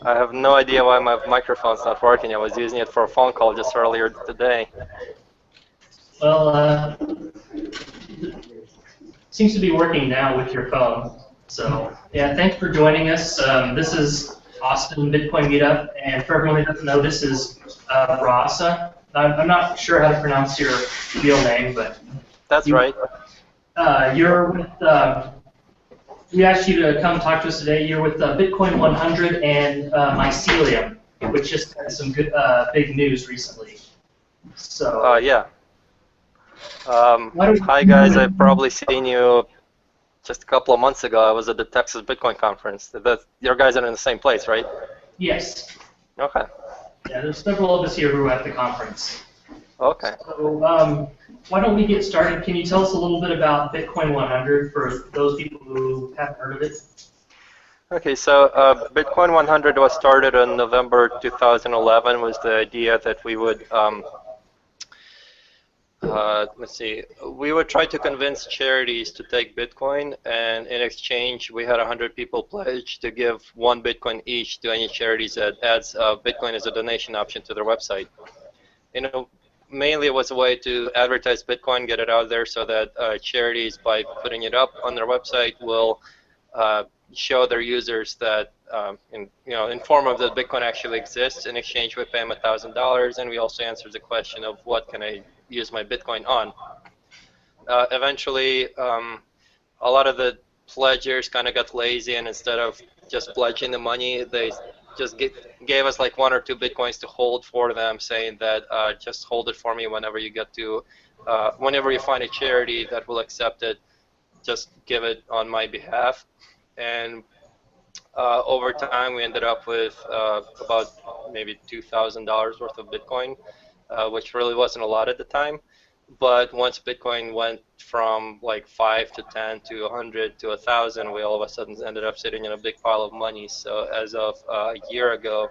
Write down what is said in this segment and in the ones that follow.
I have no idea why my microphone's not working. I was using it for a phone call just earlier today. Well, seems to be working now with your phone. So, yeah, thanks for joining us. This is Austin Bitcoin Meetup, and for everyone who doesn't know, this is Rassah. I'm not sure how to pronounce your real name, but That's right. You're with. We asked you to come talk to us today. You're with Bitcoin 100 and Mycelium, which just had some good, big news recently. So. Yeah. Hi guys, I've probably seen you just a couple of months ago. I was at the Texas Bitcoin conference. Your guys are in the same place, right? Yes. Okay. Yeah, there's several of us here who are at the conference. Okay. So why don't we get started? Can you tell us a little bit about Bitcoin 100 for those people who haven't heard of it? Okay, so Bitcoin 100 was started in November 2011. Was the idea that we would let's see, we would try to convince charities to take Bitcoin, and in exchange, we had 100 people pledge to give 1 Bitcoin each to any charities that adds Bitcoin as a donation option to their website. You know, mainly it was a way to advertise Bitcoin, get it out there, so that charities, by putting it up on their website, will show their users that, inform them that Bitcoin actually exists. In exchange, we pay them $1,000, and we also answer the question of what can I use my Bitcoin on. Eventually, a lot of the pledgers kind of got lazy, and instead of just pledging the money, they just gave us like 1 or 2 Bitcoins to hold for them, saying that just hold it for me whenever you get to, whenever you find a charity that will accept it, just give it on my behalf. And over time, we ended up with about maybe $2,000 worth of Bitcoin, which really wasn't a lot at the time. But once Bitcoin went from like 5 to 10 to 100 to 1,000, we all of a sudden ended up sitting in a big pile of money. So as of a year ago,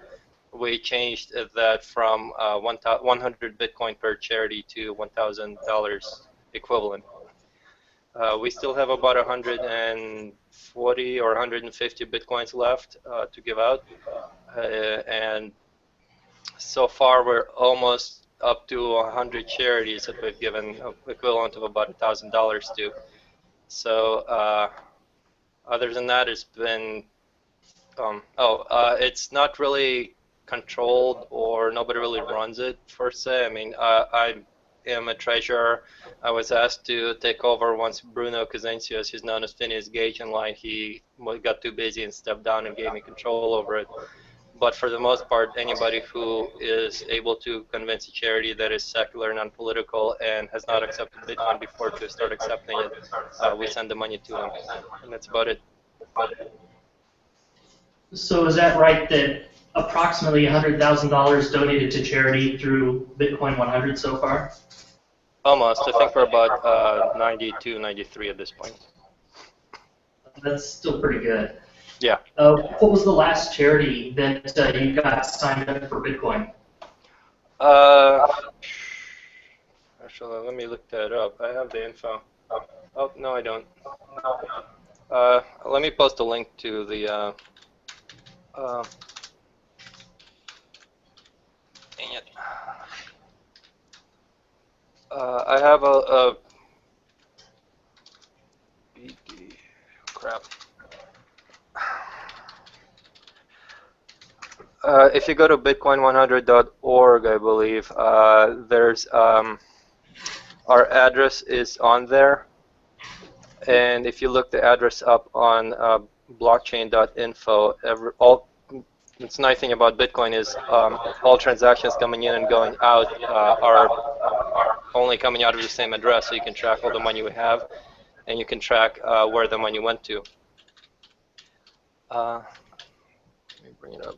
we changed that from 100 Bitcoin per charity to $1,000 equivalent. We still have about 140 or 150 Bitcoins left to give out. And so far, we're almost up to 100 charities that we've given equivalent of about $1,000 to. So other than that, it's been, it's not really controlled, or nobody really runs it per se. I mean, I am a treasurer. I was asked to take over once Bruno Kazencios, who's known as Phineas Gage in line, he got too busy and stepped down and gave me control over it. But for the most part, anybody who is able to convince a charity that is secular, non-political, and has not accepted Bitcoin before to start accepting it, we send the money to them. And that's about it. So is that right that approximately $100,000 donated to charity through Bitcoin 100 so far? Almost. I think we're about 92, 93 at this point. That's still pretty good. Yeah. What was the last charity that you got signed up for Bitcoin? Actually, let me look that up. I have the info. Oh, no, I don't. Let me post a link to the... dang it. I have a BD... crap. If you go to bitcoin100.org, I believe, there's our address is on there, and if you look the address up on blockchain.info, what's nice thing about Bitcoin is all transactions coming in and going out are only coming out of the same address, so you can track all the money we have, and you can track where the money went to. Let me bring it up.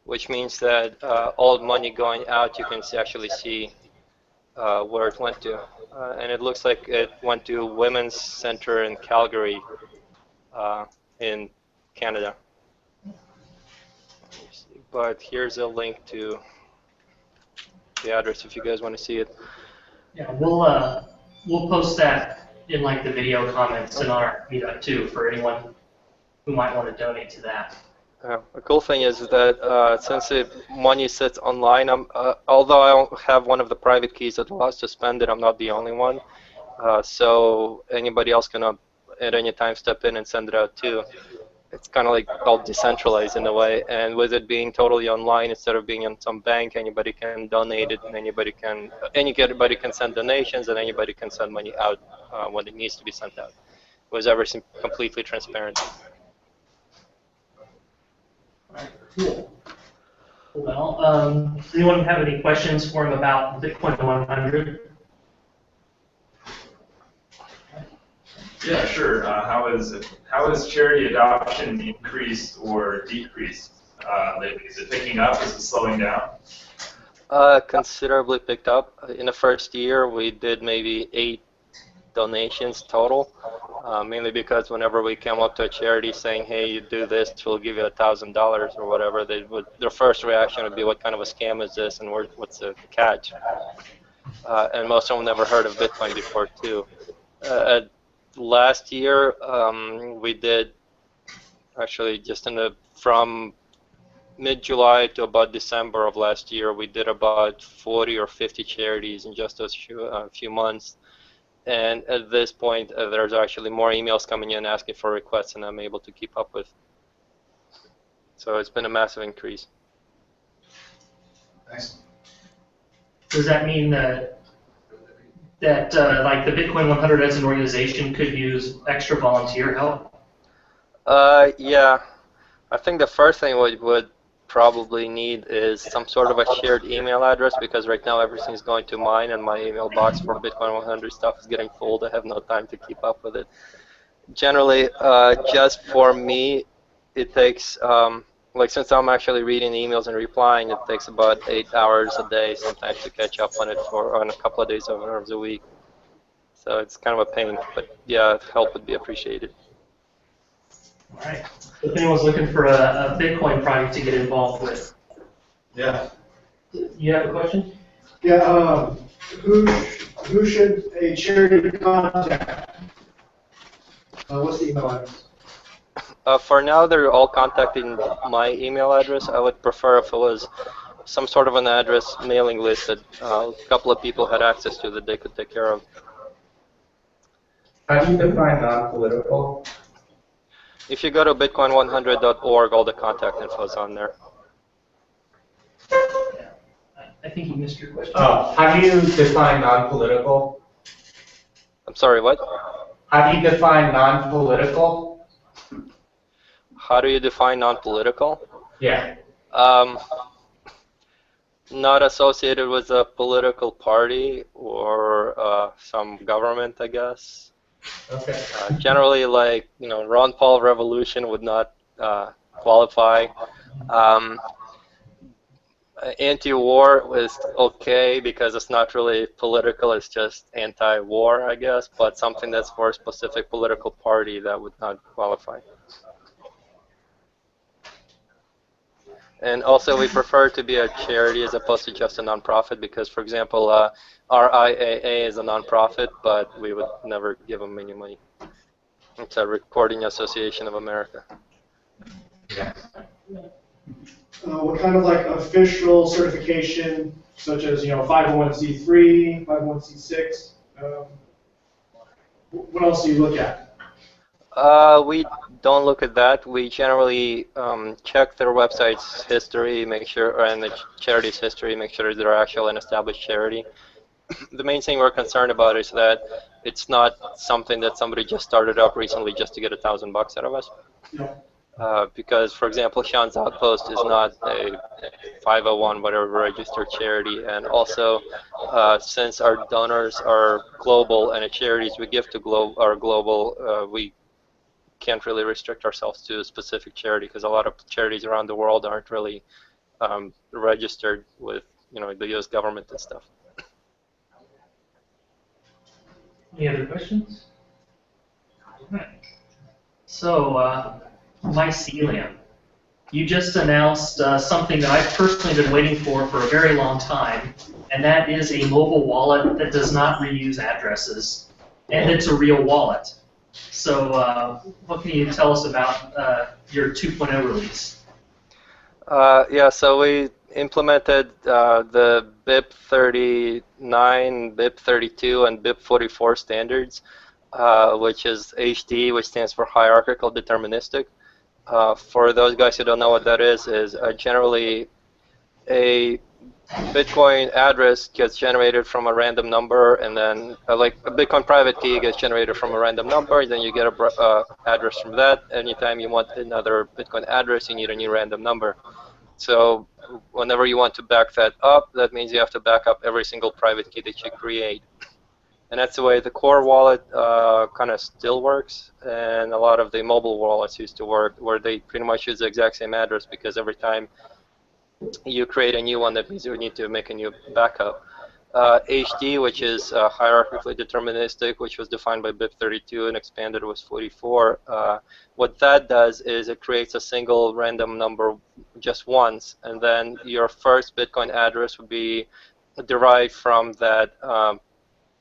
Which means that all money going out, you can actually see where it went to. And it looks like it went to Women's Center in Calgary in Canada. But here's a link to the address if you guys want to see it. Yeah, we'll post that in like the video comments in our meetup too for anyone who might want to donate to that. The cool thing is that since the money sits online, although I don't have one of the private keys that allows to spend it, I'm not the only one. So anybody else can at any time step in and send it out too. It's kind of like all decentralized in a way, and with it being totally online instead of being in some bank, anybody can donate it, and anybody can send donations, and anybody can send money out when it needs to be sent out. It was everything completely transparent. All right, cool. Well, does anyone have any questions for him about Bitcoin 100? Yeah, sure. How has charity adoption increased or decreased lately? Is it picking up? Is it slowing down? Considerably picked up. In the first year, we did maybe 8 donations total, mainly because whenever we came up to a charity saying, hey, you do this, we'll give you $1,000 or whatever, their first reaction would be, what kind of a scam is this, and what's the catch? And most of them never heard of Bitcoin before, too. Last year, we did, actually, just from mid-July to about December of last year, we did about 40 or 50 charities in just a few months. And at this point, there's actually more emails coming in asking for requests than I'm able to keep up with. So it's been a massive increase. Nice. Does that mean that like the Bitcoin 100 as an organization could use extra volunteer help? Yeah. I think the first thing we would probably need is some sort of a shared email address, because right now everything's going to mine, and my email box for Bitcoin 100 stuff is getting full. I have no time to keep up with it. Generally, just for me, it takes, like, since I'm actually reading emails and replying, it takes about 8 hours a day sometimes to catch up on it on a couple of days or hours a week. So it's kind of a pain, but yeah, help would be appreciated. All right. If anyone's looking for a Bitcoin project to get involved with. Yeah. You have a question? Yeah, who should a charity contact? What's the email address? For now, they're all contacting my email address. I would prefer if it was some sort of an address mailing list that a couple of people had access to that they could take care of. How do you define non-political? If you go to bitcoin100.org, all the contact info is on there. I think you missed your question. How do you define non-political? I'm sorry, what? How do you define non-political? How do you define non-political? Yeah. Not associated with a political party or some government, I guess. Okay. Generally, like, Ron Paul revolution would not qualify. Anti-war is okay because it's not really political, it's just anti-war, I guess, but something that's for a specific political party, that would not qualify. And also, we prefer to be a charity as opposed to just a nonprofit because, for example, RIAA is a nonprofit, but we would never give them any money. It's a Recording Association of America. Yeah. What kind of like official certification, such as 501c3, 501c6? What else do you look at? We don't look at that. We generally check their website's history, make sure, and the charity's history, make sure they're actually an established charity. The main thing we're concerned about is that it's not something that somebody just started up recently just to get $1,000 out of us. Yeah. Because, for example, Sean's Outpost is not a 501 whatever registered charity, and also since our donors are global and the charities we give to are global, we can't really restrict ourselves to a specific charity because a lot of charities around the world aren't really registered with the U.S. government and stuff. Any other questions? Right. So, Mycelium. You just announced something that I've personally been waiting for a very long time, and that is a mobile wallet that does not reuse addresses, and it's a real wallet. So what can you tell us about your 2.0 release? Yeah, so we implemented the BIP 39, BIP 32, and BIP 44 standards, which is HD, which stands for hierarchical deterministic. For those guys who don't know what that is generally a Bitcoin address gets generated from a random number, and then like a Bitcoin private key gets generated from a random number, and then you get a address from that. Anytime you want another Bitcoin address, you need a new random number. So whenever you want to back that up, that means you have to back up every single private key that you create. And that's the way the core wallet kind of still works, and a lot of the mobile wallets used to work, where they pretty much use the exact same address, because every time you create a new one, that means you need to make a new backup. HD, which is hierarchically deterministic, which was defined by BIP 32 and expanded with 44. What that does is it creates a single random number just once, and then your first Bitcoin address would be derived from that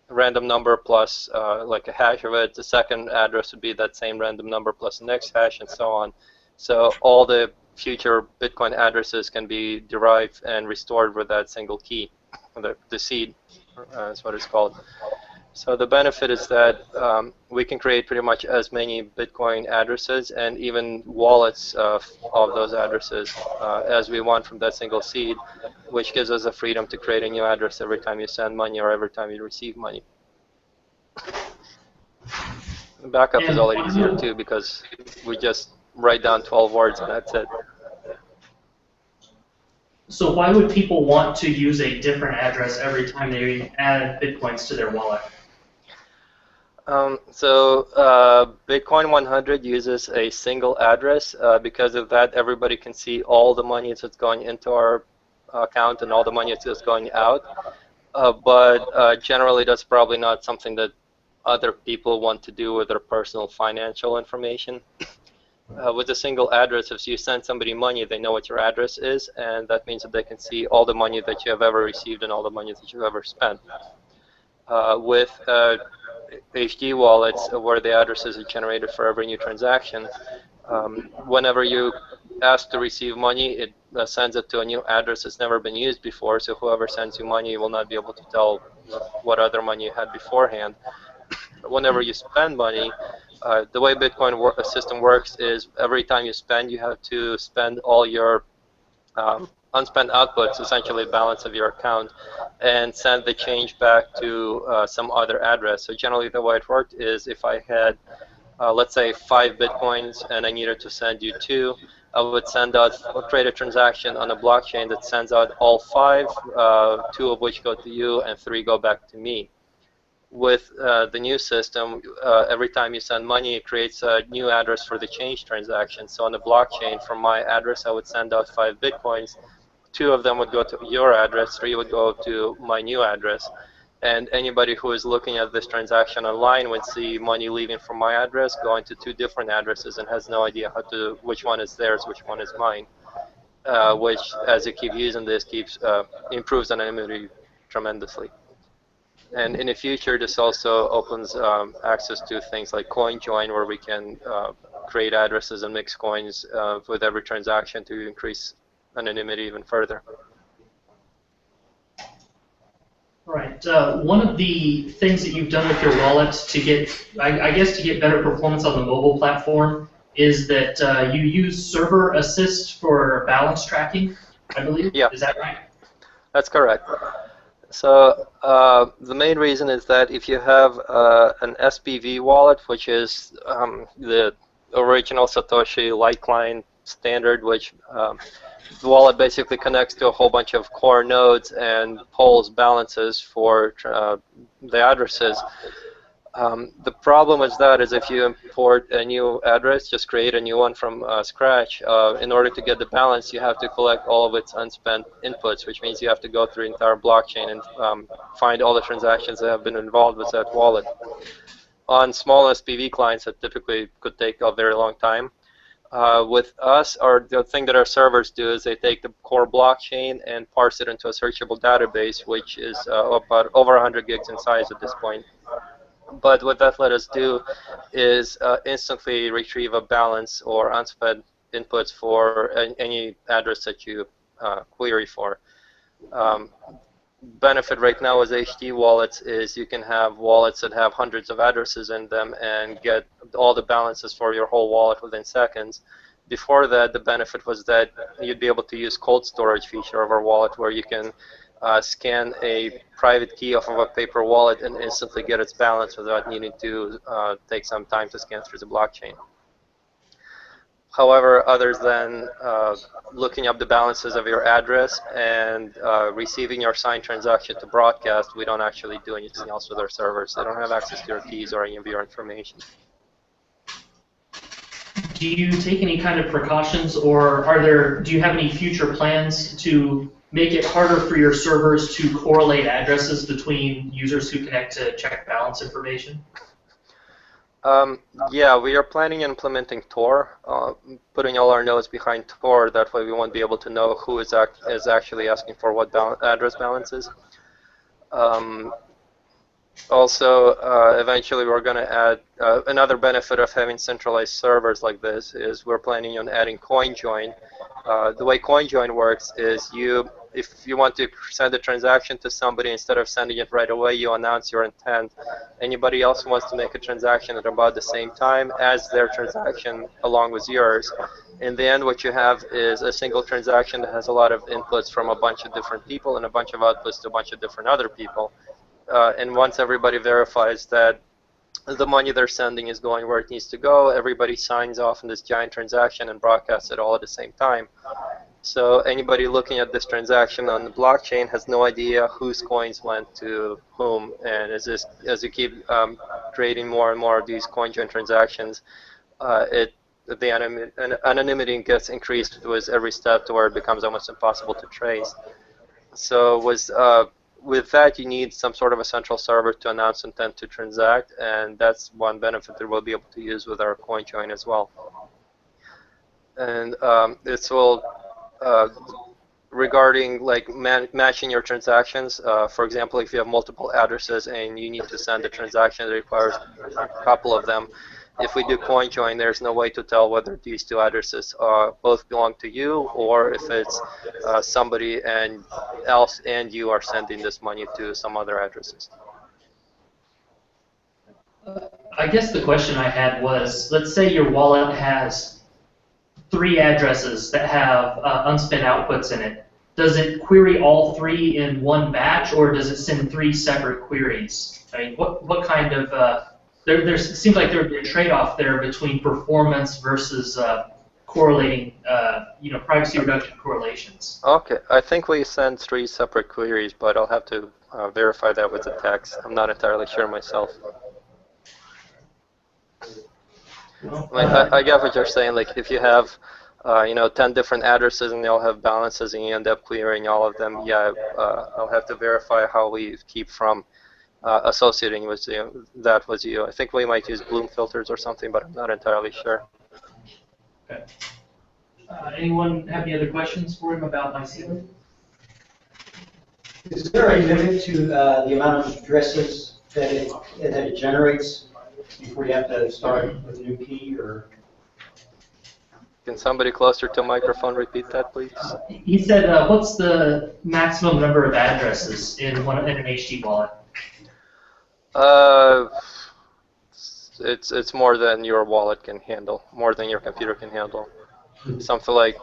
random number plus like a hash of it. The second address would be that same random number plus the next hash, and so on. So all the future Bitcoin addresses can be derived and restored with that single key. The seed is what it's called. So the benefit is that we can create pretty much as many Bitcoin addresses and even wallets of those addresses as we want from that single seed, which gives us the freedom to create a new address every time you send money or every time you receive money. The backup is a lot easier too, because we just write down 12 words and that's it. So why would people want to use a different address every time they add Bitcoins to their wallet? Bitcoin 100 uses a single address. Because of that, everybody can see all the money that's going into our account and all the money that's going out. But generally, that's probably not something that other people want to do with their personal financial information. With a single address, if you send somebody money, they know what your address is, and that means that they can see all the money that you have ever received and all the money that you've ever spent. With HD wallets, where the addresses are generated for every new transaction, whenever you ask to receive money, it sends it to a new address that's never been used before, so whoever sends you money will not be able to tell what other money you had beforehand. Whenever you spend money, the way Bitcoin system works is every time you spend, you have to spend all your unspent outputs, essentially balance of your account, and send the change back to some other address. So generally the way it worked is if I had, let's say, 5 Bitcoins and I needed to send you 2, I would create a transaction on a blockchain that sends out all 5, 2 of which go to you and 3 go back to me. With the new system, every time you send money, it creates a new address for the change transaction. So on the blockchain, from my address, I would send out 5 Bitcoins. 2 of them would go to your address, 3 would go to my new address. And anybody who is looking at this transaction online would see money leaving from my address going to 2 different addresses and has no idea which one is theirs, which one is mine. Which, as you keep using this, improves anonymity tremendously. And in the future, this also opens access to things like CoinJoin, where we can create addresses and mix coins with every transaction to increase anonymity even further. Right. One of the things that you've done with your wallet to get, I guess, to get better performance on the mobile platform is that you use server assist for balance tracking, I believe. Yeah. Is that right? That's correct. So the main reason is that if you have an SPV wallet, which is the original Satoshi Litecoin standard, which the wallet basically connects to a whole bunch of core nodes and pulls balances for the addresses. The problem with that is if you import a new address, just create a new one from scratch, in order to get the balance, you have to collect all of its unspent inputs, which means you have to go through the entire blockchain and find all the transactions that have been involved with that wallet. On small SPV clients, that typically could take a very long time. With us, the thing that our servers do is they take the core blockchain and parse it into a searchable database, which is about over 100 gigs in size at this point. But what that let us do is instantly retrieve a balance or unspent inputs for any address that you query for. Benefit right now with HD wallets is you can have wallets that have hundreds of addresses in them and get all the balances for your whole wallet within seconds. Before that, the benefit was that you'd be able to use cold storage feature of our wallet where you can scan a private key off of a paper wallet and instantly get its balance without needing to take some time to scan through the blockchain. However, other than looking up the balances of your address and receiving your signed transaction to broadcast, we don't actually do anything else with our servers. They don't have access to your keys or any of your information. Do you take any kind of precautions, or do you have any future plans to make it harder for your servers to correlate addresses between users who connect to check balance information? Yeah, we are planning on implementing Tor, putting all our nodes behind Tor. That way we won't be able to know who is actually asking for what address balances. Also, eventually we're going to add another benefit of having centralized servers like this is we're planning on adding CoinJoin. The way CoinJoin works is if you want to send a transaction to somebody, instead of sending it right away, you announce your intent. Anybody else who wants to make a transaction at about the same time adds their transaction along with yours. In the end, what you have is a single transaction that has a lot of inputs from a bunch of different people and a bunch of outputs to a bunch of different other people. And once everybody verifies that the money they're sending is going where it needs to go, everybody signs off on this giant transaction and broadcasts it all at the same time. So anybody looking at this transaction on the blockchain has no idea whose coins went to whom. And as you keep creating more and more of these CoinJoin transactions, the anonymity gets increased with every step to where it becomes almost impossible to trace. So with that, you need some sort of a central server to announce intent to transact, and that's one benefit that we'll be able to use with our CoinJoin as well. And this will, regarding like matching your transactions, for example, if you have multiple addresses and you need to send a transaction that requires a couple of them, if we do CoinJoin, there's no way to tell whether these two addresses both belong to you or if it's somebody else and you are sending this money to some other addresses. I guess the question I had was, let's say your wallet has 3 addresses that have unspent outputs in it. Does it query all 3 in one batch, or does it send 3 separate queries? I mean, what kind of there seems like there would be a trade-off there between performance versus correlating, privacy reduction correlations. Okay, I think we send 3 separate queries, but I'll have to verify that with the text. I'm not entirely sure myself. I get what you're saying. Like if you have, 10 different addresses and they all have balances and you end up querying all of them, yeah, I'll have to verify how we keep from associating with that with you. I think we might use Bloom filters or something, but I'm not entirely sure. Okay. Anyone have any other questions for him about Mycelium? Is there a limit to the amount of addresses that it generates before you have to start with a new key, or? Can somebody closer to a microphone repeat that, please? He said, what's the maximum number of addresses in an HD wallet? It's more than your wallet can handle, more than your computer can handle. Something like,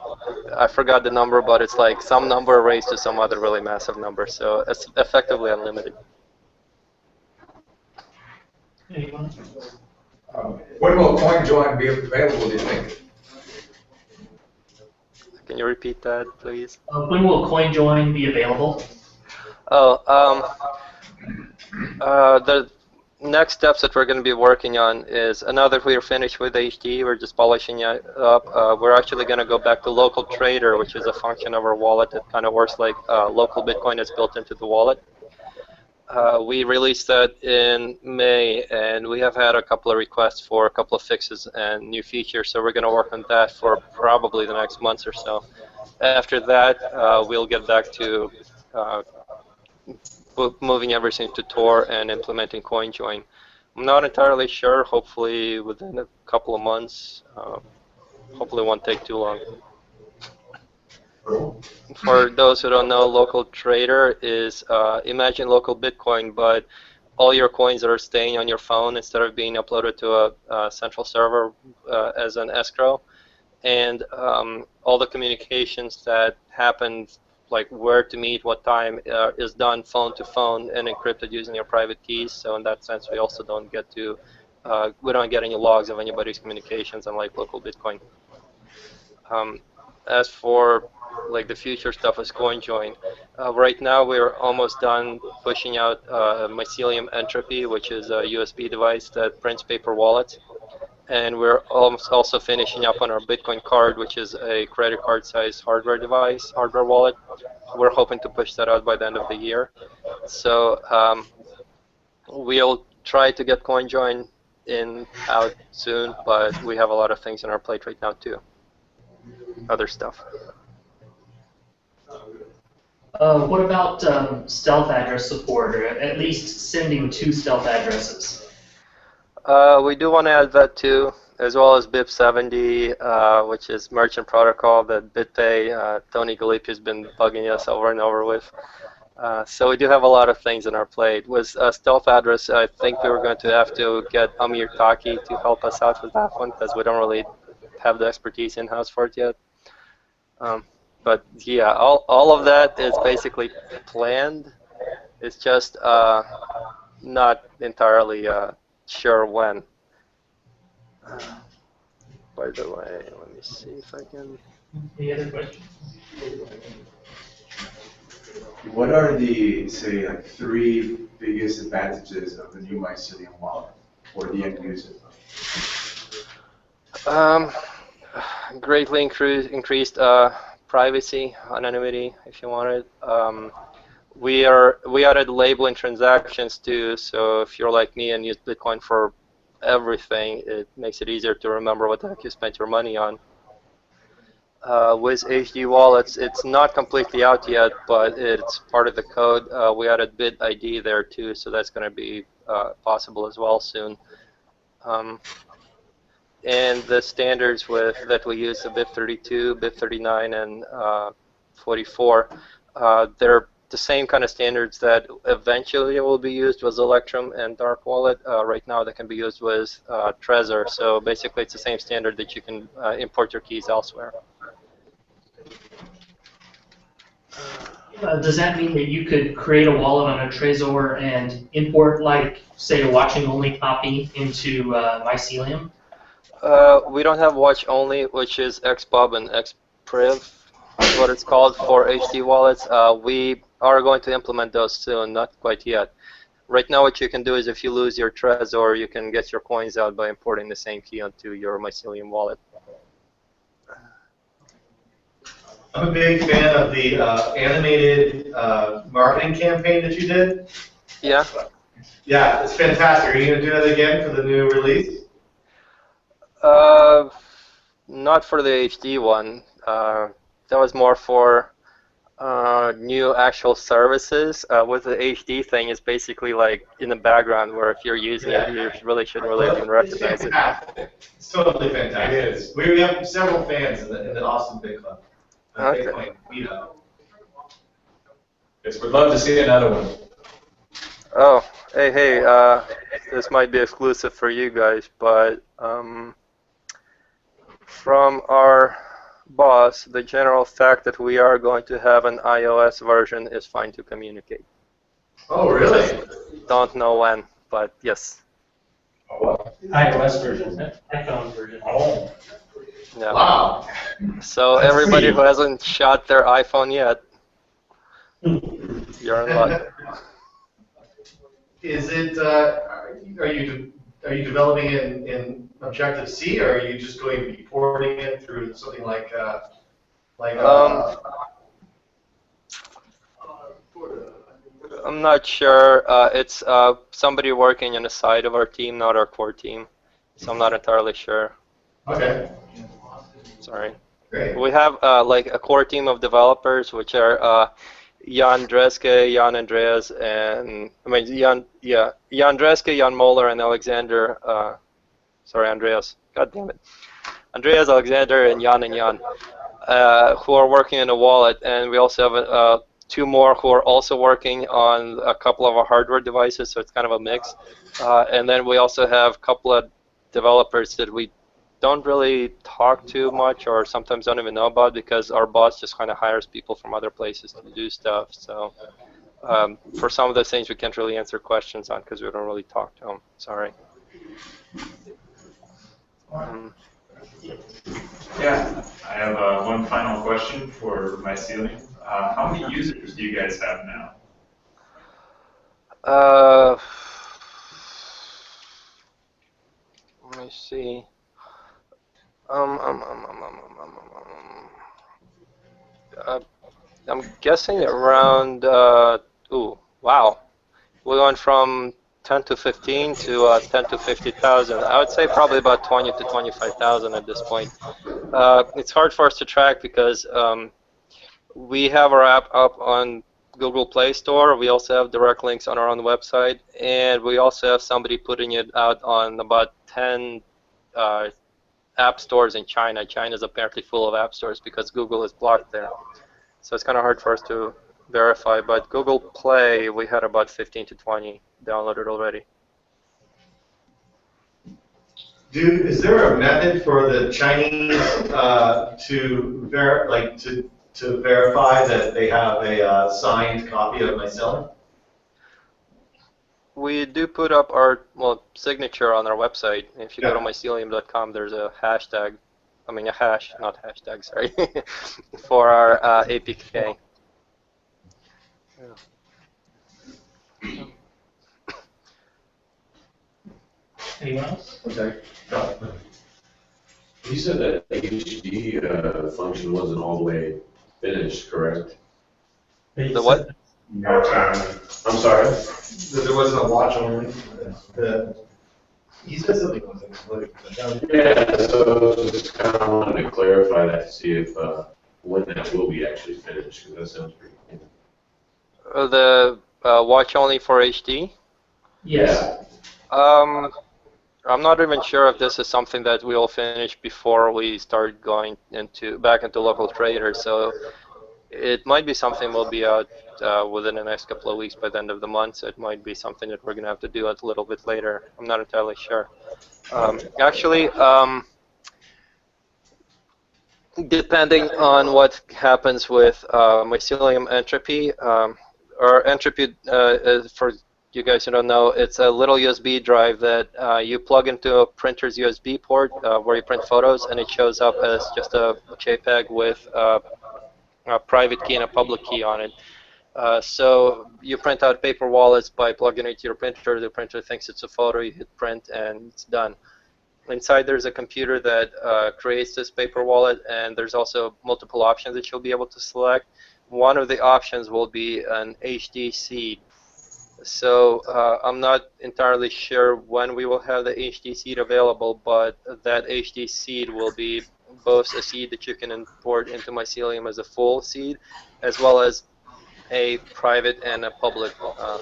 I forgot the number, but it's like some number raised to some other really massive number, so it's effectively unlimited. Anyone? When will CoinJoin be available, do you think? Can you repeat that, please? When will CoinJoin be available? The next steps that we're going to be working on is, now that we're finished with HD, we're just polishing it up. We're actually going to go back to local trader, which is a function of our wallet that kind of works like local Bitcoin that's built into the wallet. We released that in May, and we have had a couple of requests for a couple of fixes and new features, so we're going to work on that for probably the next month or so. After that, we'll get back to moving everything to Tor and implementing CoinJoin. I'm not entirely sure. Hopefully within a couple of months. Hopefully it won't take too long. For those who don't know, local trader is imagine local Bitcoin, but all your coins are staying on your phone instead of being uploaded to a central server as an escrow. And all the communications that happen, like where to meet, what time, is done phone to phone and encrypted using your private keys. So in that sense, we also don't get to, we don't get any logs of anybody's communications, unlike local Bitcoin. As for like the future stuff as CoinJoin, right now we're almost done pushing out Mycelium Entropy, which is a USB device that prints paper wallets. And we're almost also finishing up on our Bitcoin card, which is a credit card size hardware device, hardware wallet. We're hoping to push that out by the end of the year. So we'll try to get CoinJoin out soon, but we have a lot of things on our plate right now too. Other stuff. What about stealth address support, or at least sending to stealth addresses? We do want to add that too, as well as BIP70, which is merchant protocol that BitPay, Tony Gallipi has been bugging us over and over with. So we do have a lot of things on our plate. With stealth address, I think we were going to have to get Amir Taki to help us out with that one, because we don't really have the expertise in-house for it yet. But yeah, all of that is basically planned. It's just not entirely sure when. By the way, let me see if I can. Any other questions? What are the, say, like 3 biggest advantages of the new Mycelium wallet for the end user? Greatly increased privacy, anonymity, if you want it. We added labeling transactions too, so if you're like me and use Bitcoin for everything, it makes it easier to remember what the heck you spent your money on. With HD wallets, it's not completely out yet, but it's part of the code. We added Bit ID there too, so that's going to be possible as well soon. And the standards that we use, the BIP32, BIP39, and 44, they're the same kind of standards that eventually will be used with Electrum and Dark Wallet. Right now they can be used with Trezor, so basically it's the same standard that you can import your keys elsewhere. Does that mean that you could create a wallet on a Trezor and import, like, say, a watching-only copy into Mycelium? We don't have watch only, which is XPub and XPriv, is what it's called for HD wallets. We are going to implement those soon, not quite yet. Right now what you can do is if you lose your Trezor, you can get your coins out by importing the same key onto your Mycelium wallet. I'm a big fan of the animated marketing campaign that you did. Yeah? Yeah, it's fantastic. Are you going to do that again for the new release? Not for the HD one. That was more for new actual services. With the HD thing, it's basically like in the background where if you're using it, you really shouldn't really even recognize it. It's totally fantastic. It is. We have several fans in the Austin Big Club. Okay. Bitcoin meetup. Yes, we'd love to see another one. Oh, hey, this might be exclusive for you guys, but from our boss, the general fact that we are going to have an iOS version is fine to communicate. Oh, really? Don't know when, but yes. iOS version, iPhone version. Oh. Yeah. Wow. So That's everybody sweet. who hasn't shot their iPhone yet, you're in luck. Is it? Are you developing it in Objective-C, or are you just going to be porting it through something like I'm not sure. It's somebody working on the side of our team, not our core team. So I'm not entirely sure. Okay. Sorry. Great. We have like a core team of developers, which are Jan Dreske, Jan Andreas, and I mean Jan, yeah, Jan Dreske, Jan Moller, and Alexander. Sorry, Andreas. God damn it, Andreas, Alexander, and Jan, who are working on a wallet, and we also have two more who are also working on a couple of our hardware devices. So it's kind of a mix. And then we also have a couple of developers that we don't really talk too much or sometimes don't even know about because our boss just kind of hires people from other places to do stuff. So for some of the things we can't really answer questions on because we don't really talk to them. Sorry. Yeah, I have one final question for Mycelium. How many users do you guys have now? Let me see. I'm guessing around, ooh, wow. We went from 10 to 15 to 10 to 50,000. I would say probably about 20 to 25,000 at this point. It's hard for us to track because we have our app up on Google Play Store. We also have direct links on our own website, and we also have somebody putting it out on about 10 app stores in China. China is apparently full of app stores because Google is blocked there. So it's kind of hard for us to verify, but Google Play, we had about 15 to 20 downloaded already. Is there a method for the Chinese to verify that they have a signed copy of Mycelium? We do put up our signature on our website. If you go to mycelium.com, there's a hashtag, I mean a hash, not hashtag, sorry, for our APK. Yeah. Anyone else? Okay. You said that HD function wasn't all the way finished, correct? The what? I'm sorry? That there wasn't a watch only. He said something wasn't like. Yeah, so just kind of wanted to clarify that to see if when that will be actually finished, because that sounds pretty cool. The watch only for HD? Yes. I'm not even sure if this is something that we will finish before we start going back into local traders. So it might be something will be out within the next couple of weeks by the end of the month. So it might be something that we're going to have to do a little bit later. I'm not entirely sure. Actually, depending on what happens with mycelium entropy, or entropy, for you guys who don't know, it's a little USB drive that you plug into a printer's USB port where you print photos, and it shows up as just a JPEG with a private key and a public key on it. So you print out paper wallets by plugging it to your printer. The printer thinks it's a photo, you hit print, and it's done. Inside there's a computer that creates this paper wallet, and there's also multiple options that you'll be able to select. One of the options will be an HD seed. So I'm not entirely sure when we will have the HD seed available, but that HD seed will be both a seed that you can import into Mycelium as a full seed, as well as a private and a public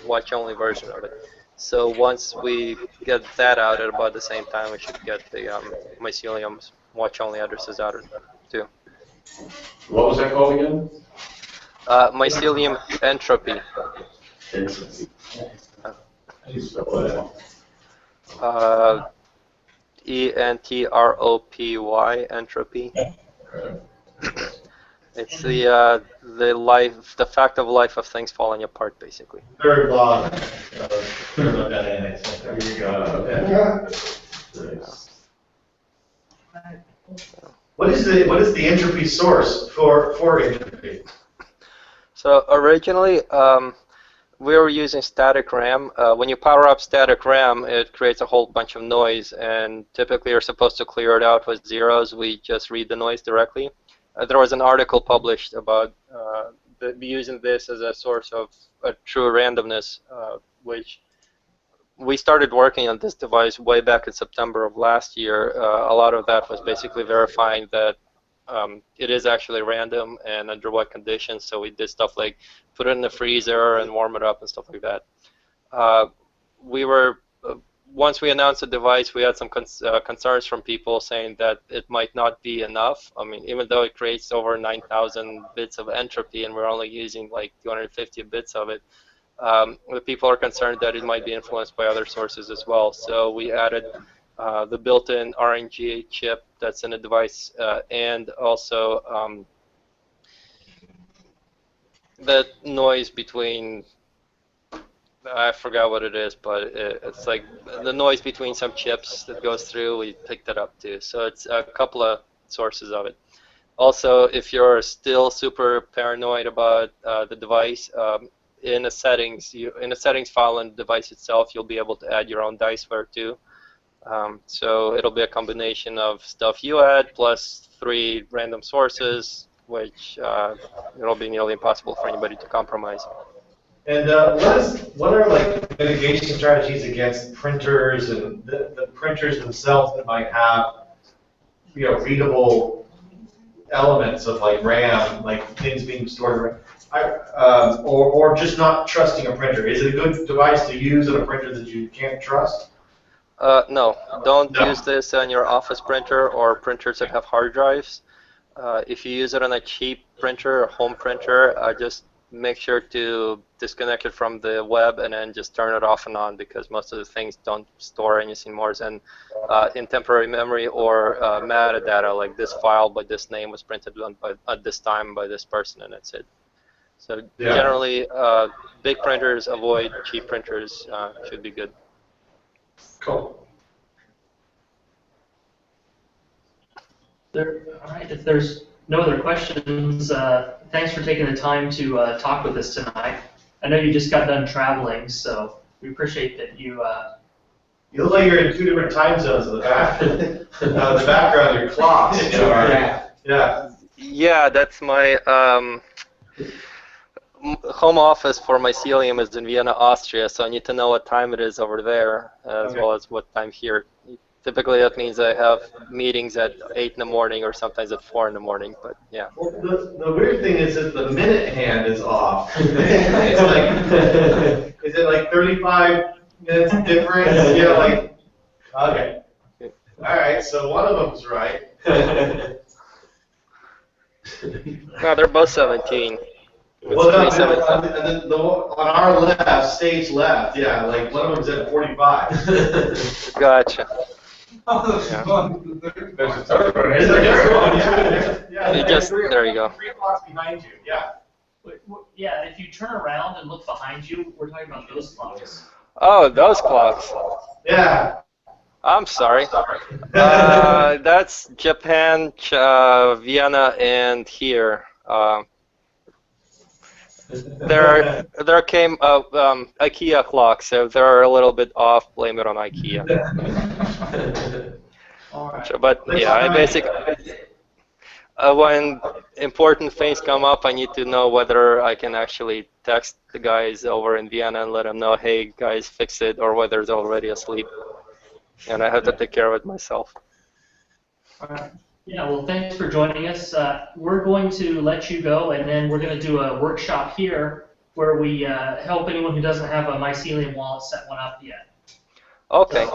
watch-only version of it. So once we get that out at about the same time, we should get the Mycelium's watch-only addresses out too. What was that called again? Mycelium entropy. Entropy. How do you spell that? ENTROPY, entropy. It's the fact of life of things falling apart, basically. Third law of thermodynamics. There you go. Nice. What is the entropy source for entropy? So originally, we were using static RAM. When you power up static RAM, it creates a whole bunch of noise, and typically you're supposed to clear it out with zeros. We just read the noise directly. There was an article published about using this as a source of a true randomness, which we started working on this device way back in September of last year. A lot of that was basically verifying that it is actually random and under what conditions. So we did stuff like put it in the freezer and warm it up and stuff like that. We were once we announced the device, we had some concerns from people saying that it might not be enough. I mean, even though it creates over 9,000 bits of entropy and we're only using like 250 bits of it, the people are concerned that it might be influenced by other sources as well. So we added the built-in RNG chip that's in the device, and also the noise between, I forgot what it is, but it's like the noise between some chips that goes through, we picked that up too. So it's a couple of sources of it. Also, if you're still super paranoid about the device, in the settings file in the device itself, you'll be able to add your own diceware too. So it'll be a combination of stuff you add plus 3 random sources, which it'll be nearly impossible for anybody to compromise. And what are like mitigation strategies against printers and the printers themselves that might have, you know, readable elements of like RAM, like things being stored, or just not trusting a printer? Is it a good device to use on a printer that you can't trust? No, don't use this on your office printer or printers that have hard drives. If you use it on a cheap printer or home printer, just make sure to disconnect it from the web and then just turn it off and on, because most of the things don't store anything more than in temporary memory or metadata, like this file by this name was printed at this time by this person, and that's it. So generally, big printers avoid, cheap printers should be good. Cool. All right, if there's no other questions, thanks for taking the time to talk with us tonight. I know you just got done traveling, so we appreciate that you... You look like you're in 2 different time zones in the back. The background, your clocks. Yeah, that's my home office for Mycelium is in Vienna, Austria, so I need to know what time it is over there, as well as what time here. Typically, that means I have meetings at 8 in the morning or sometimes at 4 in the morning, but yeah. Well, the weird thing is that the minute hand is off. It's like, is it like 35 minutes difference? Yeah, like, okay. All right, so one of them's right. No, they're both 17. Well, no, on our left, stage left, yeah, like one of them's at 45. Gotcha. Yeah. There you go. 3 blocks behind you, yeah. Yeah, if you turn around and look behind you, we're talking about those clocks. Oh, those clocks. Yeah. I'm sorry. That's Japan, Vienna, and here. There came IKEA clocks, so they're a little bit off. Blame it on IKEA. All right. But yeah, I basically when important things come up, I need to know whether I can actually text the guys over in Vienna and let them know, hey guys, fix it, or whether they're already asleep, and I have to take care of it myself. All right. Yeah, well, thanks for joining us. We're going to let you go, and then we're going to do a workshop here where we help anyone who doesn't have a Mycelium wallet set one up yet. Okay.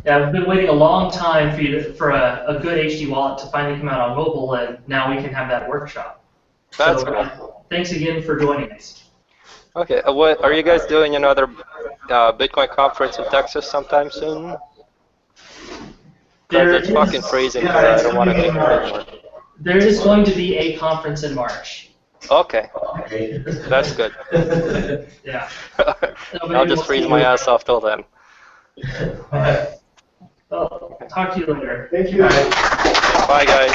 Yeah, we've been waiting a long time for a good HD wallet to finally come out on mobile, and now we can have that workshop. That's cool. Thanks again for joining us. Okay, what are you guys doing? Another Bitcoin conference in Texas sometime soon? It's fucking freezing here. I don't want to be here anymore. There is going to be a conference in March. Okay, that's good. Yeah. I'll just freeze my ass off till then. Well, talk to you later. Thank you. Bye, guys.